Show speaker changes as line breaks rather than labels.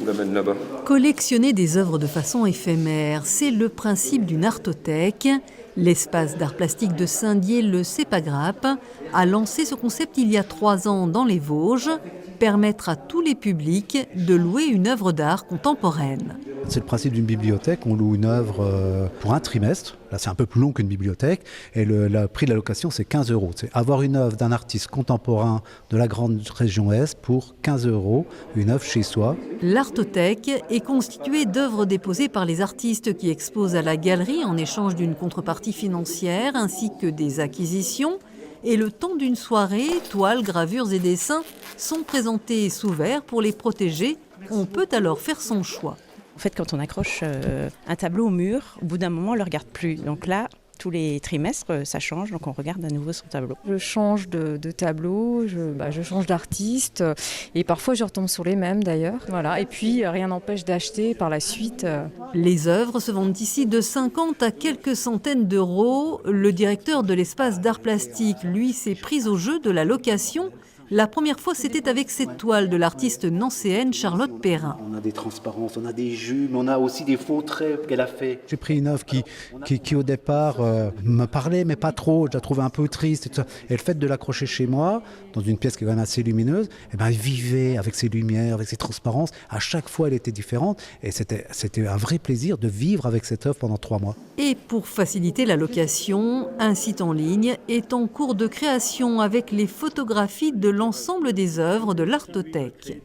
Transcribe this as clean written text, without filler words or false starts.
vous l'amène là-bas.
Collectionner des œuvres de façon éphémère, c'est le principe d'une artothèque. L'espace d'art plastique de Saint-Dié, le CEPAGRAP, a lancé ce concept il y a 3 ans dans les Vosges, permettre à tous les publics de louer une œuvre d'art contemporaine.
C'est le principe d'une bibliothèque, on loue une œuvre pour un trimestre, là c'est un peu plus long qu'une bibliothèque, et le prix de la location c'est 15 €. C'est avoir une œuvre d'un artiste contemporain de la grande région Est pour 15 €, une œuvre chez soi.
L'artothèque est constituée d'œuvres déposées par les artistes qui exposent à la galerie en échange d'une contrepartie financière ainsi que des acquisitions. Et le temps d'une soirée, toiles, gravures et dessins sont présentés sous verre pour les protéger. On peut alors faire son choix.
En fait, quand on accroche un tableau au mur, au bout d'un moment, on ne le regarde plus. Donc là, tous les trimestres, ça change, donc on regarde à nouveau son tableau.
Je change de tableau, je change d'artiste et parfois je retombe sur les mêmes d'ailleurs. Voilà. Et puis rien n'empêche d'acheter par la suite.
Les œuvres se vendent ici de 50 à quelques centaines d'euros. Le directeur de l'espace d'art plastique, lui, s'est pris au jeu de la location. La première fois, c'était avec cette toile de l'artiste nancéenne Charlotte Perrin.
On a des transparences, on a des jus, mais on a aussi des faux traits qu'elle a fait.
J'ai pris une œuvre qui au départ me parlait, mais pas trop, je la trouvais un peu triste. Et tout ça. Et le fait de l'accrocher chez moi, dans une pièce qui est quand même assez lumineuse, eh ben, elle vivait avec ses lumières, avec ses transparences. À chaque fois, elle était différente. Et c'était un vrai plaisir de vivre avec cette œuvre pendant 3 mois.
Et pour faciliter la location, un site en ligne est en cours de création avec les photographies de l'ensemble des œuvres de l'artothèque.